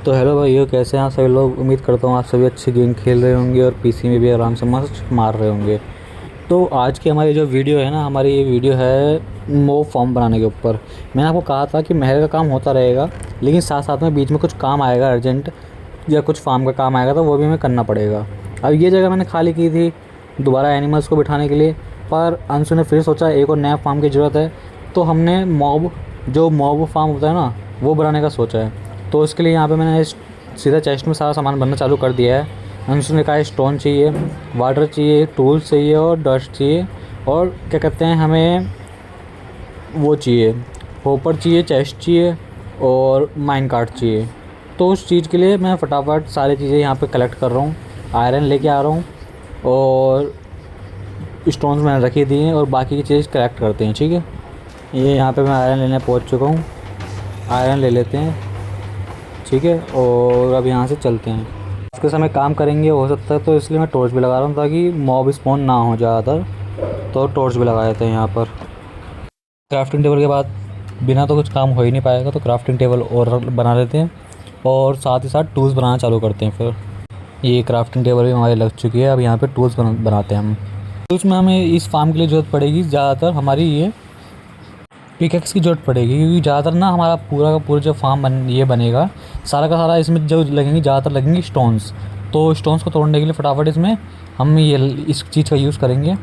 तो हेलो भाइयों, कैसे हैं आप सभी लोग। उम्मीद करता हूँ आप सभी अच्छे गेम खेल रहे होंगे और पीसी में भी आराम से मस्त मार रहे होंगे। तो आज की हमारी जो वीडियो है ना, हमारी ये वीडियो है मोब फॉर्म बनाने के ऊपर। मैंने आपको कहा था कि महल का काम होता रहेगा, लेकिन साथ साथ में बीच में कुछ काम आएगा अर्जेंट, या कुछ फार्म का काम आएगा तो वो भी हमें करना पड़ेगा। अब ये जगह मैंने खाली की थी दोबारा एनिमल्स को बिठाने के लिए, पर अंशु ने फिर सोचा एक और नया फार्म की ज़रूरत है, तो हमने मॉब फार्म होता है ना, वो बनाने का सोचा है। तो इसके लिए यहाँ पे मैंने सीधा चेस्ट में सारा सामान भरना चालू कर दिया है। अंशु ने कहा स्टोन चाहिए, वाटर चाहिए, टूल्स चाहिए और डस्ट चाहिए, और क्या कहते हैं हमें वो चाहिए, होपर चाहिए, चेस्ट चाहिए और माइन कार्ट चाहिए। तो उस चीज़ के लिए मैं फटाफट सारी चीज़ें यहाँ पे कलेक्ट कर रहा हूँ, आयरन लेके आ रहा हूँ और स्टोन्स मैंने रखी दिए हैं और बाकी की चीज़ कलेक्ट करते हैं। ठीक है, ये यहाँ पे मैं आयरन लेने पहुँच चुका हूँ। आयरन ले लेते हैं, ठीक है, और अब यहाँ से चलते हैं। इसके समय काम करेंगे हो सकता है, तो इसलिए मैं टॉर्च भी लगा रहा हूँ ताकि मॉब स्पॉन ना हो ज़्यादातर। तो टॉर्च भी लगा देते हैं यहाँ पर। क्राफ्टिंग टेबल के बाद बिना तो कुछ काम हो ही नहीं पाएगा, तो क्राफ्टिंग टेबल और बना लेते हैं और साथ ही साथ टूल्स बनाना चालू करते हैं। फिर ये क्राफ्टिंग टेबल भी हमारी लग चुकी है। अब यहाँ पर टूल्स बनाते हैं हम। टूल्स में हमें इस फार्म के लिए ज़रूरत पड़ेगी ज़्यादातर हमारी ये पिकेक्स की ज़रूरत पड़ेगी, क्योंकि ज़्यादातर ना हमारा पूरा का पूरा जो फार्म बनेगा सारा का सारा, इसमें जो लगेंगी ज़्यादातर लगेंगी स्टोन्स। तो स्टोन्स को तोड़ने के लिए फटाफट इसमें हम ये इस चीज़ का यूज़ करेंगे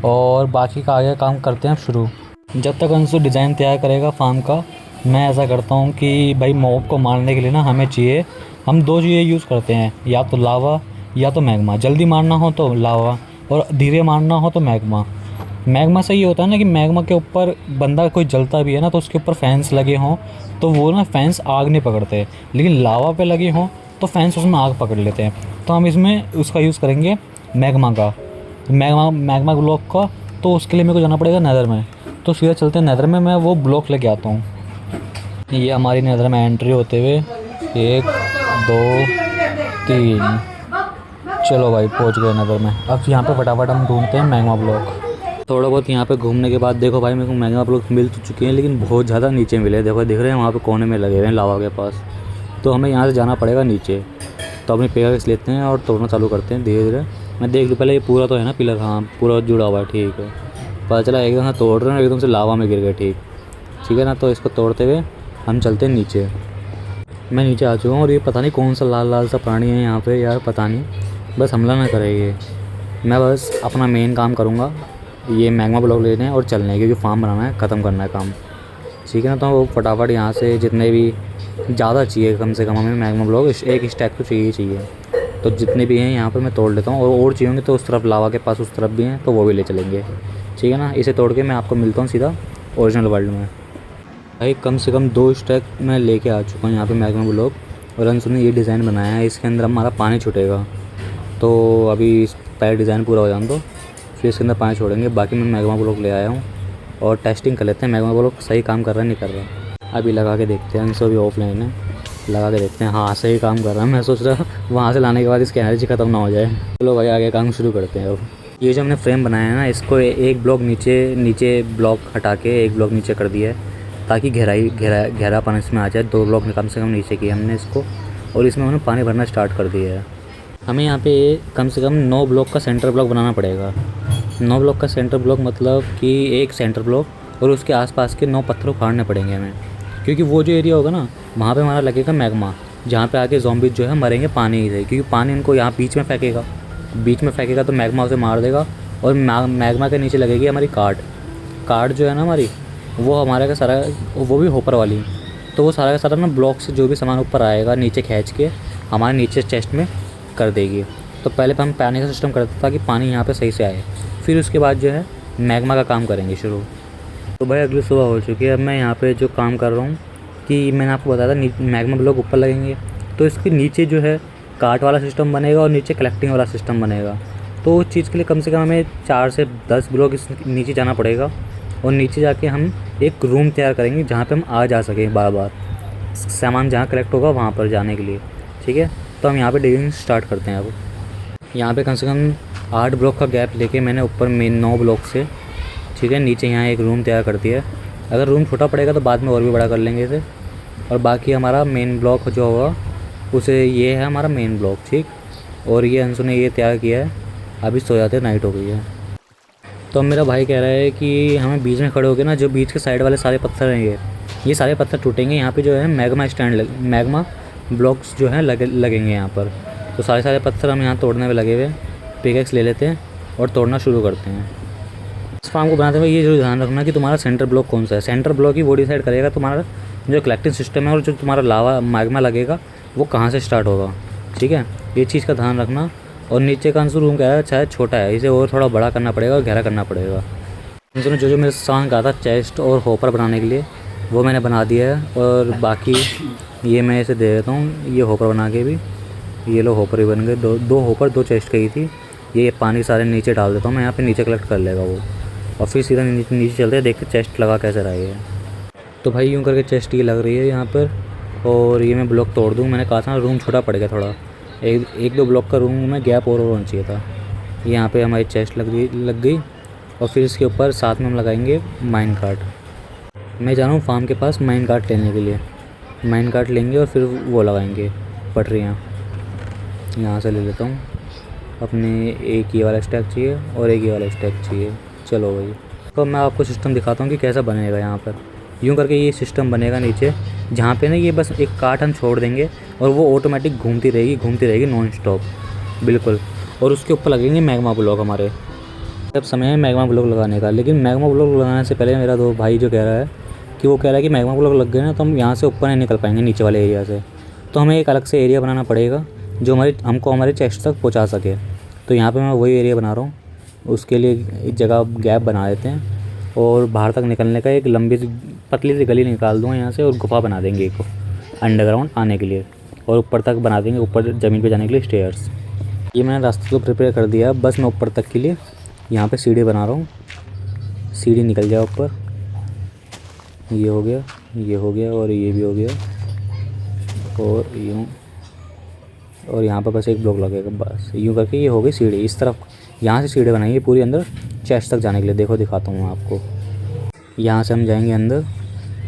और बाकी का आगे काम करते हैं शुरू। जब तक अंशु डिज़ाइन तैयार करेगा फार्म का, मैं ऐसा करता हूँ कि भाई मॉब को मारने के लिए ना हमें चाहिए, हम दो चीज़ें यूज़ करते हैं, या तो लावा या तो मैग्मा। जल्दी मारना हो तो लावा और धीरे मारना हो तो मैग्मा। मैग्मा से ये होता है ना कि मैग्मा के ऊपर बंदा कोई जलता भी है ना, तो उसके ऊपर फैंस लगे हों तो वो ना फैंस आग नहीं पकड़ते, लेकिन लावा पे लगे हों तो फैंस उसमें आग पकड़ लेते हैं। तो हम इसमें उसका यूज़ करेंगे मैग्मा का, मैग्मा ब्लॉक का। तो उसके लिए मेरे को जाना पड़ेगा नेदर में। तो सीधा चलते हैं नेदर में, मैं वो ब्लॉक लेके आता हूँ। ये हमारी नेदर में एंट्री होते हुए 1 2 3, चलो भाई पहुँच गए नेदर में। अब यहाँ पे फटाफट हम ढूंढते हैं मैग्मा ब्लॉक। थोड़ा बहुत यहाँ पे घूमने के बाद देखो भाई, मेरे को मैग्मा ब्लॉक मिल तो चुके हैं, लेकिन बहुत ज़्यादा नीचे मिले। देखो दिख रहे हैं वहाँ पे कोने में लगे हुए हैं लावा के पास। तो हमें यहाँ से जाना पड़ेगा नीचे। तो अपनी पिकैक्स लेते हैं और तोड़ना चालू करते हैं धीरे धीरे। मैं देख लूँ पहले ये पूरा तो है ना पिलर, हाँ पूरा जुड़ा हुआ है, ठीक है। पता चला एकदम से तोड़ रहे हैं, एकदम से लावा में गिर गए, ठीक है ना। तो इसको तोड़ते हुए हम चलते हैं नीचे। मैं नीचे आ चुका हूँ और ये पता नहीं कौन सा लाल लाल सा प्राणी है यहाँ पर यार, पता नहीं, बस हमला ना करे ये। मैं बस अपना मेन काम करूँगा, ये मैग्मा ब्लॉक लेने हैं और चलने हैं, क्योंकि फार्म बनाना है, ख़त्म करना है काम, ठीक है ना। तो फटाफट यहाँ से जितने भी ज़्यादा चाहिए, कम से कम हमें मैग्मा ब्लॉक एक स्टैक तो चाहिए। तो जितने भी हैं यहाँ पर मैं तोड़ लेता हूँ, और चाहिए होंगे तो उस तरफ लावा के पास उस तरफ भी हैं, तो वो भी ले चलेंगे, ठीक है ना। इसे तोड़ के मैं आपको मिलता हूँ सीधा ओरिजिनल वर्ल्ड में। भाई कम से कम 2 स्टैक मैं लेके आ चुका हूँ यहाँ पर मैग्मा ब्लॉक, और अंशु ने ये डिज़ाइन बनाया है, इसके अंदर हमारा पानी छूटेगा। तो अभी पहले डिज़ाइन पूरा हो जाने दो, फिर इसके अंदर पानी छोड़ेंगे। बाकी मैं मैग्मा ब्लॉक ले आया हूँ और टेस्टिंग कर लेते हैं मैग्मा ब्लॉक सही काम कर रहा है नहीं कर रहा। अभी लगा के देखते हैं, अंशु अभी ऑफलाइन है, लगा के देखते हैं। हाँ सही काम कर रहा है। मैं सोच रहा वहाँ से लाने के बाद इसकी एनर्जी ख़त्म ना हो जाए। चलो भाई आगे काम शुरू करते हैं। अब ये जो हमने फ्रेम बनाया है ना, इसको एक ब्लॉक नीचे ब्लॉक हटा के एक ब्लॉक नीचे कर दिया है, ताकि गहरापन इसमें आ जाए। 2 ब्लॉक कम से कम नीचे किए हमने इसको, और इसमें हमने पानी भरना स्टार्ट कर दिया है। हमें यहाँ पे कम से कम 9 ब्लॉक का सेंटर ब्लॉक बनाना पड़ेगा। 9 ब्लॉक का सेंटर ब्लॉक मतलब कि एक सेंटर ब्लॉक और उसके आसपास के 9 पत्थर उखाड़ने पड़ेंगे हमें, क्योंकि वो जो एरिया होगा ना वहाँ पे हमारा लगेगा मैग्मा, जहाँ पे आके ज़ॉम्बीज़ जो है मरेंगे पानी ही से, क्योंकि पानी इनको यहाँ बीच में फेंकेगा तो मैग्मा उसे मार देगा। और मैग्मा के नीचे लगेगी हमारी कार्ड जो है ना हमारी, वो हमारे का सारा, वो भी होपर वाली। तो वो सारा का सारा ना ब्लॉक से जो भी सामान ऊपर आएगा नीचे खींच के हमारे नीचे चेस्ट में कर देगी। तो पहले हम पानी का सिस्टम करते हैं ताकि पानी यहाँ पे सही से आए, फिर उसके बाद जो है मैग्मा का काम करेंगे शुरू। तो भाई अगली सुबह हो चुकी है। अब मैं यहाँ पे जो काम कर रहा हूँ कि मैंने आपको बताया था मैग्मा ब्लॉक ऊपर लगेंगे, तो इसके नीचे जो है काट वाला सिस्टम बनेगा और नीचे कलेक्टिंग वाला सिस्टम बनेगा। तो उस चीज़ के लिए कम से कम हमें 4 से 10 ब्लॉक इस नीचे जाना पड़ेगा, और नीचे जाके हम एक रूम तैयार करेंगे जहाँ पे हम आ जा सकें बार बार, सामान जहाँ कलेक्ट होगा वहाँ पर जाने के लिए, ठीक है। तो हम यहाँ पे डिगिंग स्टार्ट करते हैं। अब यहाँ पे कम से कम 8 ब्लॉक का गैप लेके मैंने ऊपर मेन 9 ब्लॉक से, ठीक है, नीचे यहाँ एक रूम तैयार कर दिया है। अगर रूम छोटा पड़ेगा तो बाद में और भी बड़ा कर लेंगे इसे। और बाकी हमारा मेन ब्लॉक जो होगा उसे ये है हमारा मेन ब्लॉक, ठीक। और ये अंशु ने ये तैयार किया है। अभी सो जाते, नाइट हो गई है। तो अब मेरा भाई कह रहा है कि हमें बीच में खड़े होकर ना, जो बीच के साइड वाले सारे पत्थर रहेंगे, ये सारे पत्थर टूटेंगे। यहाँ पे जो है मैग्मा ब्लॉक्स जो हैं लगेंगे यहाँ पर। तो सारे पत्थर हम यहाँ तोड़ने में लगे हुए हैं। पिकेक्स ले लेते हैं और तोड़ना शुरू करते हैं। इस फार्म को बनाते हुए ये जरूर ध्यान रखना कि तुम्हारा सेंटर ब्लॉक कौन सा है। सेंटर ब्लॉक ही वो डिसाइड करेगा तुम्हारा जो कलेक्टिंग सिस्टम है और जो तुम्हारा लावा मैग्मा लगेगा वो कहाँ से स्टार्ट होगा, ठीक है। ये चीज़ का ध्यान रखना। और नीचे का अंशु रूम क्या है, शायद छोटा है, इसे और थोड़ा बड़ा करना पड़ेगा और गहरा करना पड़ेगा। अंशु ने जो मेरे साथ कहा था चेस्ट और होपर बनाने के लिए, वो मैंने बना दिया है। और बाकी ये मैं इसे दे देता हूँ, ये होपर बना के भी। ये लो होपर ही बन गए, दो होपर 2 चेस्ट की थी। ये पानी सारे नीचे डाल देता हूँ मैं, यहाँ पे नीचे कलेक्ट कर लेगा वो। और फिर सीधा नीचे चलते हैं, देखते चेस्ट लगा कैसे रहा है। तो भाई यूँ करके चेस्ट की लग रही है यहाँ पर। और ये मैं ब्लॉक तोड़ दूँ, मैंने कहा था रूम छोटा पड़ गया थोड़ा, एक दो ब्लॉक का रूम में गैप और होना चाहिए था। यहाँ पे हमारी चेस्ट लग गई। और फिर इसके ऊपर साथ में हम लगाएंगे माइन कार्ट। मैं जा रहा हूँ फार्म के पास माइन कार्ट लेने के लिए। माइन कार्ट लेंगे और फिर वो लगाएंगे पटरियाँ। यहाँ से ले लेता हूँ अपने, एक ये वाला स्टैक चाहिए और एक ये वाला स्टैक चाहिए। चलो भाई, तो मैं आपको सिस्टम दिखाता हूँ कि कैसा बनेगा। यहाँ पर यूँ करके ये सिस्टम बनेगा नीचे, जहाँ पे ना ये बस एक काट हम छोड़ देंगे और वो ऑटोमेटिक घूमती रहेगी नॉन स्टॉप, बिल्कुल। और उसके ऊपर लगेंगे मैग्मा ब्लॉक हमारे। अब समय है मैग्मा ब्लॉक लगाने का। लेकिन मैग्मा ब्लॉक लगाने से पहले मेरा दो भाई जो कह रहा है कि मैग्मा ब्लॉक लग गए ना तो हम यहाँ से ऊपर नहीं निकल पाएंगे नीचे वाले एरिया से। तो हमें एक अलग से एरिया बनाना पड़ेगा जो हमको हमारे चेस्ट तक पहुँचा सके। तो यहाँ पर मैं वही एरिया बना रहा हूँ। उसके लिए एक जगह गैप बना देते हैं और बाहर तक निकलने का एक लंबी सी पतली सी गली निकाल दूँगा यहाँ से, और गुफा बना देंगे एक अंडरग्राउंड आने के लिए। और ऊपर तक बना देंगे, ऊपर ज़मीन पे जाने के लिए स्टेयर्स। ये मैंने रास्ते को प्रिपेयर कर दिया। बस मैं ऊपर तक के लिए यहाँ पे सीढ़ी बना रहा हूँ। सीढ़ी निकल जाए ऊपर। ये हो गया, ये हो गया और ये भी हो गया। और यूँ, और यहाँ पर बस एक ब्लॉक लगेगा बस। यूँ करके ये हो गई सीढ़ी। इस तरफ यहाँ से सीढ़ी बनाएंगे पूरी अंदर चेस्ट तक जाने के लिए। देखो दिखाता हूँ मैं आपको। यहाँ से हम जाएंगे अंदर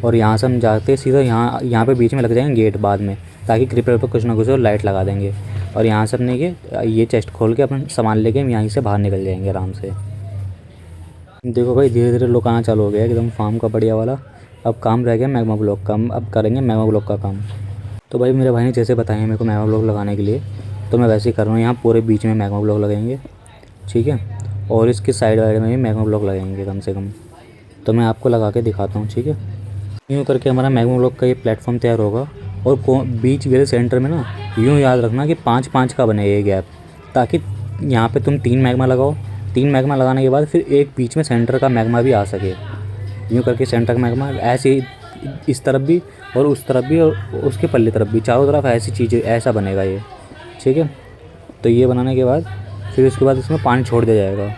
और यहाँ से हम जाते सीधा यहाँ पे बीच में लग जाएंगे गेट बाद में, ताकि क्रीपर पर कुछ ना कुछ और लाइट लगा देंगे। और यहाँ से अपने ये चेस्ट खोल के अपना सामान लेके हम यहीं से बाहर निकल जाएंगे आराम से। देखो भाई धीरे धीरे लोग आना चालू हो गया एकदम फार्म का बढ़िया वाला। अब काम रह गया मैग्मा ब्लॉक का, अब करेंगे मैग्मा ब्लॉक का काम। तो भाई मेरे भाई ने जैसे बताया मेरे को मैग्मा ब्लॉक लगाने के लिए, तो मैं वैसे ही कर रहा हूँ। यहाँ पूरे बीच में मैग्मा ब्लॉक लगाएंगे, ठीक है। और इसके साइड वाइड में भी मैग्मा ब्लॉक लगाएंगे कम से कम। तो मैं आपको लगा के दिखाता हूँ, ठीक है। यूँ करके हमारा मैग्मा ब्लॉक का ये प्लेटफॉर्म तैयार होगा। और बीच वाले सेंटर में ना यूँ याद रखना कि 5-5 का बने ये गैप, ताकि यहाँ पे तुम 3 मैग्मा लगाओ। 3 मैग्मा लगाने के बाद फिर एक बीच में सेंटर का मैग्मा भी आ सके। यूँ करके सेंटर का मैग्मा ऐसे ही इस तरफ भी और उस तरफ भी और उसके पल्ले तरफ भी, चारों तरफ ऐसी चीज़ें ऐसा बनेगा ये, ठीक है। तो ये बनाने के बाद फिर उसके बाद इसमें पानी छोड़ दिया जाएगा।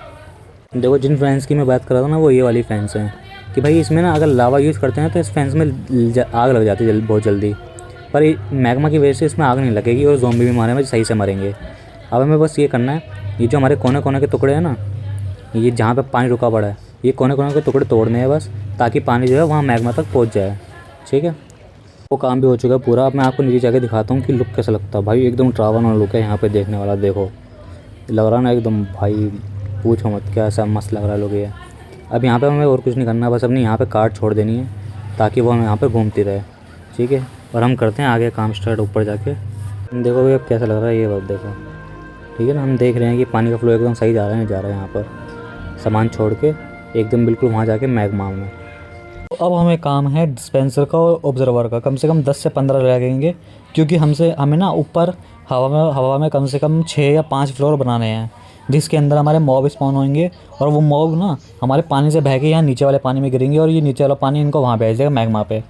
देखो जिन फैंस की मैं बात कर रहा था ना वो ये वाली फैंस हैं कि भाई इसमें ना अगर लावा यूज़ करते हैं तो इस फैंस में आग लग जाती है बहुत जल्दी। पर मैग्मा की वजह से इसमें आग नहीं लगेगी और ज़ॉम्बी भी मारे में सही से मरेंगे। अब हमें बस ये करना है, ये जो हमारे कोने कोने के टुकड़े हैं ना, ये जहाँ पे पानी रुका पड़ा है, ये कोने कोने के टुकड़े तोड़ने हैं बस, ताकि पानी जो है वहाँ मैग्मा तक पहुँच जाए, ठीक है। वो काम भी हो चुका है पूरा। अब मैं आपको नीचे जाके दिखाता हूँ कि लुक कैसा लगता है। भाई एकदम ट्रावन वाला लुक है यहाँ पे देखने वाला। देखो लग रहा ना एकदम, भाई पूछो मत क्या ऐसा मस्त लग रहा है लोग ये। अब यहाँ पे हमें और कुछ नहीं करना, बस अपनी यहाँ पे कार्ड छोड़ देनी है ताकि वो हमें यहाँ पे घूमती रहे, ठीक है। और हम करते हैं आगे काम स्टार्ट ऊपर जाके। देखो भाई अब कैसा लग रहा है ये बात देखो, ठीक है ना। हम देख रहे हैं कि पानी का फ्लो एकदम सही जा रहा है, नहीं जा रहा है यहाँ पर, सामान छोड़ के एकदम बिल्कुल वहाँ जाके मैग्मा में। तो अब हमें काम है डिस्पेंसर का और ऑब्जर्वर का। कम से कम 10 से 15 लगेंगे, क्योंकि हमें ना ऊपर हवा में कम से कम 6 या 5 फ्लोर बनाने हैं, जिसके अंदर हमारे मॉब स्पॉन होंगे। और वो मॉब ना हमारे पानी से बह के यहाँ नीचे वाले पानी में गिरेंगे और ये नीचे वाला पानी इनको वहाँ भेज देगा मैग्मा पे।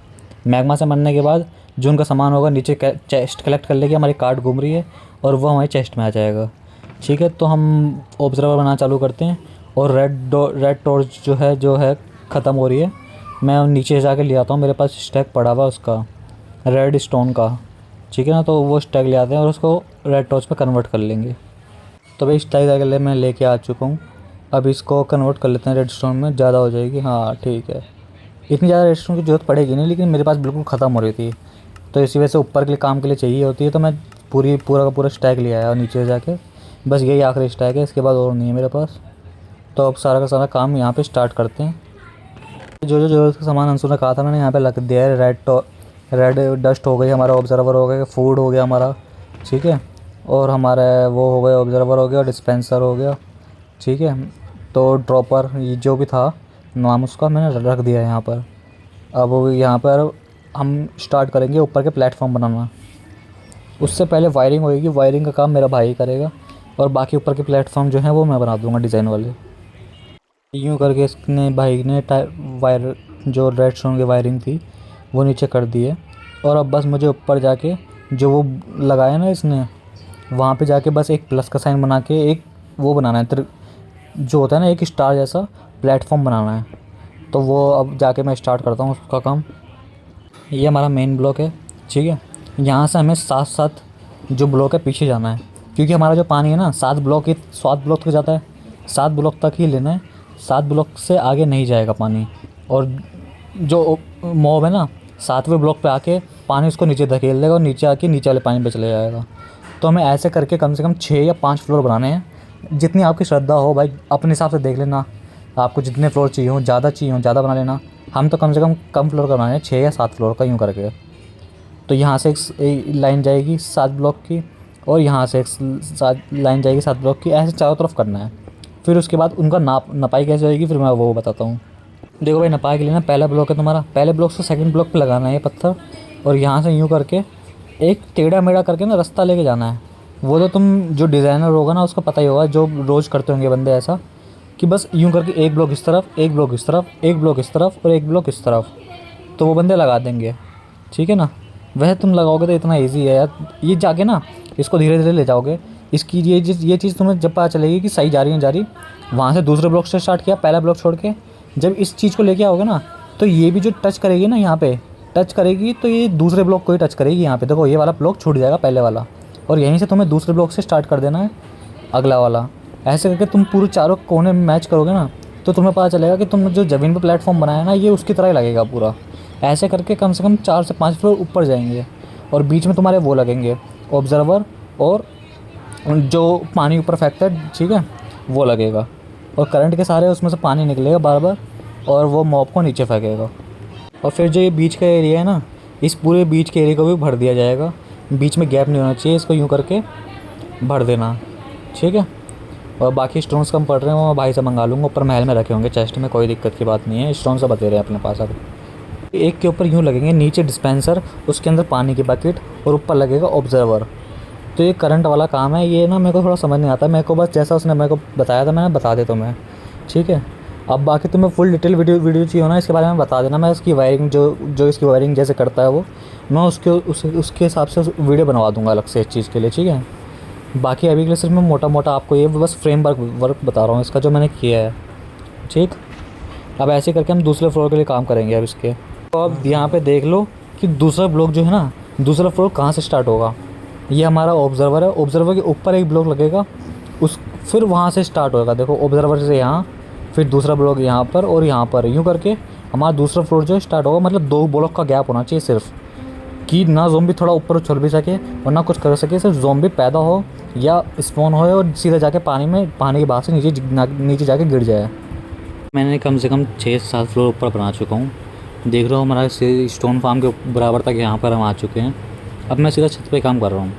मैग्मा से मरने के बाद जो उनका सामान होगा नीचे चेस्ट कलेक्ट कर लेगी, हमारी कार्ड घूम रही है और वो हमारे चेस्ट में आ जाएगा, ठीक है। तो हम ऑब्जर्वर बनाना चालू करते हैं। और रेड टॉर्च जो है ख़त्म हो रही है। मैं नीचे जाके ले आता हूँ, मेरे पास स्टैक पड़ा हुआ उसका रेड स्टोन का, ठीक है ना। तो वो स्टैक ले आते हैं और उसको रेड टॉर्च पे कन्वर्ट कर लेंगे। तो भाई स्टैक अगले मैं लेके आ चुका हूँ। अब इसको कन्वर्ट कर लेते हैं रेड स्टोन में, ज़्यादा हो जाएगी। हाँ ठीक है, इतनी ज़्यादा रेड स्टोन की ज़रूरत पड़ेगी नहीं, लेकिन मेरे पास बिल्कुल ख़त्म हो रही थी, तो इसी वजह से ऊपर के लिए काम के लिए चाहिए होती है। तो मैं पूरा का पूरा स्टैक ले आया नीचे जाके। बस यही आखिरी स्टैक है, इसके बाद और नहीं है मेरे पास। तो अब सारा का सारा काम यहाँ पे स्टार्ट करते हैं। जो जो ज़रूरत का सामान अंशु ने कहा था मैंने यहाँ पे रख दिया है। रेड डस्ट हो गई, हमारा ऑब्जर्वर हो गया, फूड हो गया हमारा, ठीक है, और हमारा वो हो गया, ऑब्जर्वर हो गया, डिस्पेंसर हो गया, ठीक है। तो ड्रॉपर ये जो भी था नाम उसका मैंने रख दिया है यहाँ पर। अब यहाँ पर हम स्टार्ट करेंगे ऊपर के प्लेटफॉर्म बनाना। उससे पहले वायरिंग होएगी, वायरिंग का काम मेरा भाई करेगा और बाकी ऊपर के प्लेटफॉर्म जो हैं वो मैं बना दूँगा डिज़ाइन वाले। यूँ करके इसने भाई ने वायर जो रेडस्टोन की वायरिंग थी वो नीचे कर दी है। और अब बस मुझे ऊपर जाके जो वो लगाया ना इसने, वहाँ पे जाके बस एक प्लस का साइन बना के एक वो बनाना है, जो होता है ना एक स्टार जैसा प्लेटफॉर्म बनाना है। तो वो अब जाके मैं स्टार्ट करता हूँ उसका काम। ये हमारा मेन ब्लॉक है, ठीक है। यहाँ से हमें 7 जो ब्लॉक है पीछे जाना है, क्योंकि हमारा जो पानी है ना 7 ब्लॉक तक जाता है। 7 ब्लॉक तक ही लेना है, 7 ब्लॉक से आगे नहीं जाएगा पानी। और जो मॉब है ना 7वें ब्लॉक पे आके पानी उसको नीचे धकेल देगा और नीचे आके नीचे वाले पानी पे चले जाएगा। तो हमें ऐसे करके कम से कम 6 या 5 फ्लोर बनाने हैं। जितनी आपकी श्रद्धा हो भाई, अपने हिसाब से देख लेना, आपको जितने फ्लोर चाहिए हो, ज़्यादा बना लेना। हम तो कम से कम फ्लोर का बनाए हैं, 6 या 7 फ्लोर का यूँ करके। तो यहाँ से एक लाइन जाएगी 7 ब्लॉक की, और यहाँ से एक लाइन जाएगी 7 ब्लॉक की, ऐसे चारों तरफ करना है। फिर उसके बाद उनका नपाई कैसे होएगी फिर मैं वो बताता हूँ। देखो भाई, नपाई के लिए ना पहला ब्लॉक है तुम्हारा, पहले ब्लॉक से सेकंड ब्लॉक पे लगाना है ये पत्थर, और यहाँ से यूँ करके एक टेढ़ा मेढ़ा करके ना रास्ता लेके जाना है। वो तो तुम जो डिज़ाइनर होगा ना उसको पता ही होगा, जो रोज़ करते होंगे बंदे ऐसा कि बस यूँ करके एक ब्लॉक इस तरफ, एक ब्लॉक इस तरफ, एक ब्लॉक इस तरफ और एक ब्लॉक इस तरफ, तो वो बंदे लगा देंगे, ठीक है ना। वह तुम लगाओगे तो इतना ईजी है यार। ये जाके ना इसको धीरे धीरे ले जाओगे, इसकी ये चीज़ तुम्हें जब पता चलेगी कि सही जा रही, वहाँ से दूसरे ब्लॉक से स्टार्ट किया, पहला ब्लॉक छोड़ के जब इस चीज़ को लेके आओगे ना, तो ये भी जो टच करेगी ना, यहाँ पे टच करेगी तो ये दूसरे ब्लॉक को ही टच करेगी। यहाँ पे देखो ये वाला ब्लॉक छूट जाएगा पहले वाला, और यहीं से तुम्हें दूसरे ब्लॉक से स्टार्ट कर देना है अगला वाला। ऐसे करके तुम पूरे चारों कोने में मैच करोगे ना, तो तुम्हें पता चलेगा कि तुम जो ज़मीन पर प्लेटफॉर्म बनाया ना ये उसकी तरह ही लगेगा पूरा। ऐसे करके कम से कम 4 से 5 फ्लोर ऊपर जाएंगे, और बीच में तुम्हारे वो लगेंगे ऑब्जर्वर, और जो पानी ऊपर फेंकता है, ठीक है, वो लगेगा, और करंट के सहारे उसमें से पानी निकलेगा बार बार, और वो मॉब को नीचे फेंकेगा। और फिर जो ये बीच का एरिया है ना, इस पूरे बीच के एरिया को भी भर दिया जाएगा। बीच में गैप नहीं होना चाहिए, इसको यूँ करके भर देना, ठीक है। और बाकी स्टोन्स कम पड़ रहे हैं वो मैं भाई से मंगा लूँगा, ऊपर महल में रखे होंगे चेस्ट में, कोई दिक्कत की बात नहीं है। स्टोन सब बते रहे हैं अपने पास। अब एक के ऊपर यूँ लगेंगे, नीचे डिस्पेंसर, उसके अंदर पानी की बकेट, और ऊपर लगेगा ऑब्जर्वर। तो ये करंट वाला काम है, ये ना मेरे को थोड़ा समझ नहीं आता, मेरे को बस जैसा उसने मेरे को बताया था मैंने बता देता हूँ मैं, ठीक है। अब बाकी तुम्हें फुल डिटेल वीडियो चाहिए ना इसके बारे में बता देना, मैं इसकी वायरिंग जो इसकी वायरिंग जैसे करता है वो, मैं उसके हिसाब से वीडियो बनवा दूँगा अलग से इस चीज़ के लिए, ठीक है। बाकी अभी के लिए सिर्फ मैं मोटा मोटा आपको ये बस वर्क बता रहा हूँ इसका जो मैंने किया है, ठीक। अब ऐसे करके हम दूसरे फ्लोर के लिए काम करेंगे अब इसके। तो अब यहाँ पे देख लो कि दूसरा ब्लॉक जो है ना, दूसरा फ्लोर कहाँ से स्टार्ट होगा। ये हमारा ऑब्जर्वर है, ऑब्जर्वर के ऊपर एक ब्लॉक लगेगा, फिर वहाँ से स्टार्ट होगा। देखो ऑब्जर्वर से यहाँ, फिर दूसरा ब्लॉक यहाँ पर और यहाँ पर, यूँ करके हमारा दूसरा फ्लोर जो स्टार्ट होगा। मतलब 2 ब्लॉक का गैप होना चाहिए सिर्फ, कि ना ज़ॉम्बी थोड़ा ऊपर उछल भी सके और ना कुछ कर सके, सिर्फ ज़ॉम्बी पैदा हो या स्पॉन हो और सीधा जाके पानी के बाद से नीचे जाके गिर जाए। मैंने कम से कम 6-7 फ्लोर ऊपर बना चुका हूँ। देख रहा हूँ हमारा स्टोन फार्म के बराबर तक यहाँ पर हम आ चुके हैं। अब मैं सीधा छत पे काम कर रहा हूँ।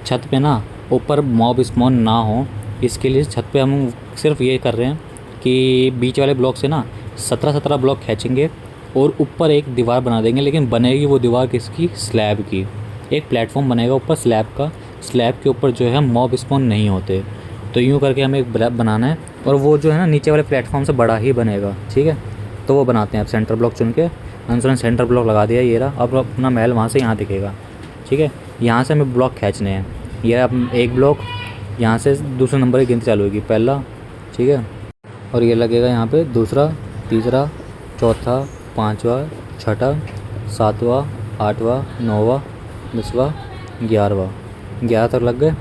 छत पे ना ऊपर मॉब स्पॉन ना हो, इसके लिए छत पे हम सिर्फ ये कर रहे हैं कि बीच वाले ब्लॉक से ना 17 ब्लॉक खींचेंगे और ऊपर एक दीवार बना देंगे। लेकिन बनेगी वो दीवार किसकी, स्लैब की। एक प्लेटफॉर्म बनेगा ऊपर स्लैब का, स्लैब के ऊपर जो है मॉब स्पॉन नहीं होते। तो यूँ करके हमें एक ब्लैब बनाना है, और वो जो है ना नीचे वाले प्लेटफॉर्म से बड़ा ही बनेगा, ठीक है। तो वो बनाते हैं। अब सेंटर ब्लॉक चुन के अंशु ने सेंटर ब्लॉक लगा दिया, ये रहा। अब अपना महल वहाँ से यहाँ दिखेगा, ठीक है। यहाँ से हमें ब्लॉक खींचने हैं। ये अब एक ब्लॉक यहाँ से दूसरे नंबर की गिनती चालू होगी, पहला, ठीक है, और ये लगेगा यहाँ पे दूसरा, तीसरा, चौथा, पाँचवा, छठा, सातवां, आठवां, नौवां, 10वां, 11वां तक लग गए।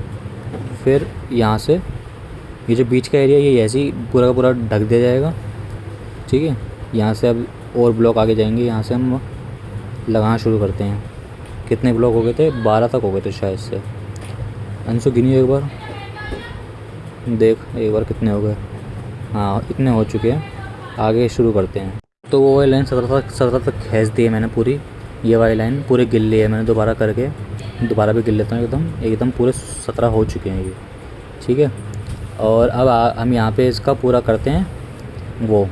फिर यहाँ से ये जो बीच का एरिया ये ऐसे ही पूरा का पूरा ढक दिया जाएगा, ठीक है। यहाँ से अब और ब्लॉक आगे जाएंगे, यहाँ से हम लगाना शुरू करते हैं। कितने ब्लॉक हो गए थे, 12 तक हो गए थे शायद से। अंशु गिनी एक बार, देख एक बार कितने हो गए। हाँ इतने हो चुके हैं, आगे शुरू करते हैं। तो वो वाली लाइन 17 तक खींच दी है मैंने पूरी, ये वाली लाइन पूरी गिल ली है मैंने दोबारा करके, दोबारा भी गिल लेता हूँ एकदम एकदम पूरे 17 हो चुके हैं ये, ठीक है। और अब हम यहाँ पे इसका पूरा करते हैं वो,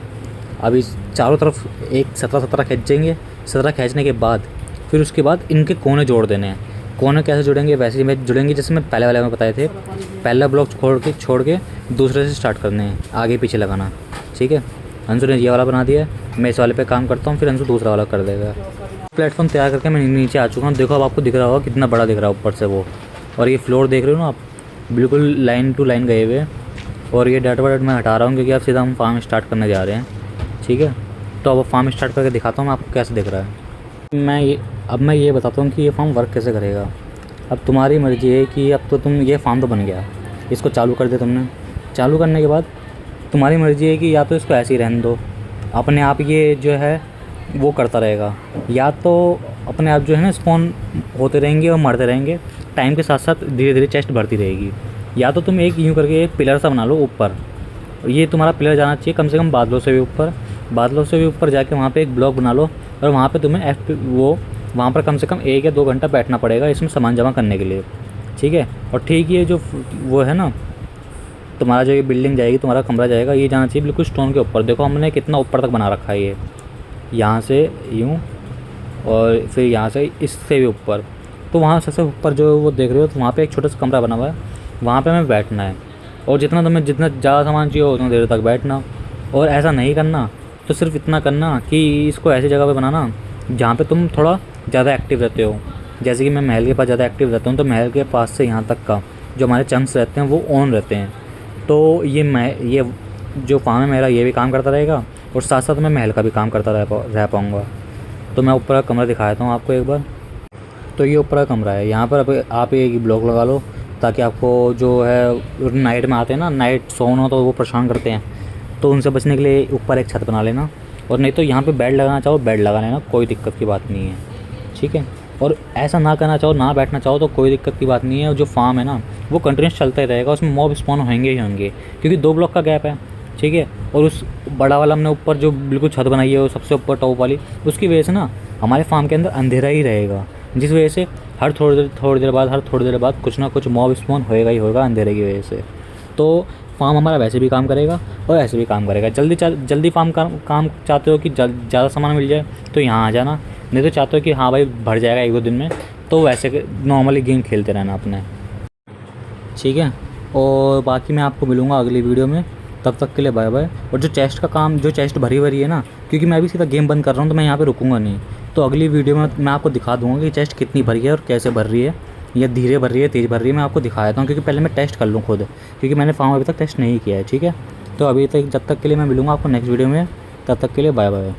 अभी चारों तरफ एक 17 खींच जाएंगे। 17 खींचने के बाद फिर उसके बाद इनके कोने जोड़ देने हैं। कोने कैसे जुड़ेंगे, वैसे ही मैं जुड़ेंगे जैसे मैं पहले वाले में बताए थे। पहला ब्लॉक छोड़ के दूसरे से स्टार्ट करने हैं, आगे पीछे लगाना, ठीक है। अंशु ने ये वाला बना दिया, मैं इस वाले पे काम करता हूँ, फिर अंशु दूसरा वाला कर देगा। प्लेटफॉर्म तैयार करके मैं नीचे आ चुका हूँ। देखो अब आपको दिख रहा होगा कितना बड़ा दिख रहा है ऊपर से वो, और ये फ्लोर देख रहे हो ना आप, बिल्कुल लाइन टू लाइन गए हुए। और ये डाटा वाट मैं हटा रहा हूँ क्योंकि अब सीधा हम फार्म स्टार्ट करने जा रहे हैं, ठीक है। तो अब फार्म स्टार्ट करके दिखाता हूँ मैं आपको कैसे दिख रहा है। मैं ये बताता हूँ कि ये फार्म वर्क कैसे करेगा। अब तुम्हारी मर्ज़ी है कि अब तो तुम, ये फार्म तो बन गया, इसको चालू कर दिया तुमने। चालू करने के बाद तुम्हारी मर्ज़ी है कि या तो इसको ऐसे ही रहने दो, अपने आप ये जो है वो करता रहेगा, या तो अपने आप जो है ना स्पॉन होते रहेंगे और मरते रहेंगे, टाइम के साथ साथ धीरे धीरे चेस्ट बढ़ती रहेगी। या तो तुम एक यूँ करके एक पिलर सा बना लो ऊपर, ये तुम्हारा पिलर जाना चाहिए कम से कम बादलों से भी ऊपर, बादलों से भी ऊपर जाके वहाँ पे एक ब्लॉक बना लो, और वहाँ पे तुम्हें वहाँ पर कम से कम 1 या 2 घंटा बैठना पड़ेगा इसमें सामान जमा करने के लिए, ठीक है। और ठीक ये जो वो है ना, तुम्हारा जो ये बिल्डिंग जाएगी, तुम्हारा कमरा जाएगा, ये जाना चाहिए बिल्कुल स्टोन के ऊपर। देखो हमने कितना ऊपर तक बना रखा है ये, यहाँ से यूँ और फिर यहाँ से इससे भी ऊपर। तो वहाँ सबसे ऊपर जो वो देख रहे हो, तो वहाँ पे एक छोटा सा कमरा बना हुआ है, वहाँ पे हमें बैठना है। और जितना ज़्यादा सामान चाहिए उतना देर तक बैठना। और ऐसा नहीं करना, तो सिर्फ इतना करना कि इसको ऐसी जगह पे बनाना जहाँ पे तुम थोड़ा ज़्यादा एक्टिव रहते हो। जैसे कि मैं महल के पास ज़्यादा एक्टिव रहता हूँ, तो महल के पास से यहाँ तक का जो हमारे चंक्स रहते हैं वो ऑन रहते हैं। तो ये जो फार्म है मेरा, ये भी काम करता रहेगा और साथ साथ मैं महल का भी काम करता रह पाऊँगा। तो मैं ऊपर का कमरा दिखा देता हूँ आपको एक बार। तो ये ऊपर का कमरा है, यहाँ पर अब आप एक ब्लॉक लगा लो ताकि आपको जो है नाइट में आते हैं ना, नाइट सोन हो तो वो परेशान करते हैं, तो उनसे बचने के लिए ऊपर एक छत बना लेना। और नहीं तो यहाँ पे बेड लगाना चाहो बेड लगा लेना, कोई दिक्कत की बात नहीं है, ठीक है। और ऐसा ना करना चाहो, ना बैठना चाहो तो कोई दिक्कत की बात नहीं है। और जो फार्म है ना वो कंटिन्यूस चलता ही रहेगा, उसमें मॉब स्पॉन होंगे ही होंगे क्योंकि 2 ब्लॉक का गैप है, ठीक है। और उस बड़ा वाला हमने ऊपर जो बिल्कुल छत बनाई है वो सबसे ऊपर टॉप वाली, उसकी वजह से ना हमारे फार्म के अंदर अंधेरा ही रहेगा, जिस वजह से हर थोड़ी देर बाद कुछ ना कुछ मॉब स्पॉन होएगा ही होएगा अंधेरे की वजह से। तो फार्म हमारा वैसे भी काम करेगा और ऐसे भी काम करेगा। जल्दी फार्म काम चाहते हो कि ज़्यादा सामान मिल जाए तो यहाँ आ जाना, नहीं तो चाहते हो कि हाँ भाई भर जाएगा 1-2 दिन में, तो वैसे नॉर्मली गेम खेलते रहना अपने, ठीक है। और बाकी मैं आपको मिलूँगा अगली वीडियो में, तब तक के लिए बाय बाय। और जो चेस्ट भरी भरी है ना, क्योंकि मैं अभी सीधा गेम बंद कर रहा हूँ तो मैं यहाँ पे रुकूंगा नहीं, तो अगली वीडियो में मैं आपको दिखा दूँगा कि चेस्ट कितनी भरी है और कैसे भर रही है, या धीरे भर रही है तेज़ भर रही है। मैं आपको दिखा देता हूँ क्योंकि पहले मैं टेस्ट कर लूँ खुद, क्योंकि मैंने फार्म अभी तक टेस्ट नहीं किया है, ठीक है। तो अभी तक जब तक के लिए मैं मिलूँगा आपको नेक्स्ट वीडियो में, तब तक के लिए बाय बाय।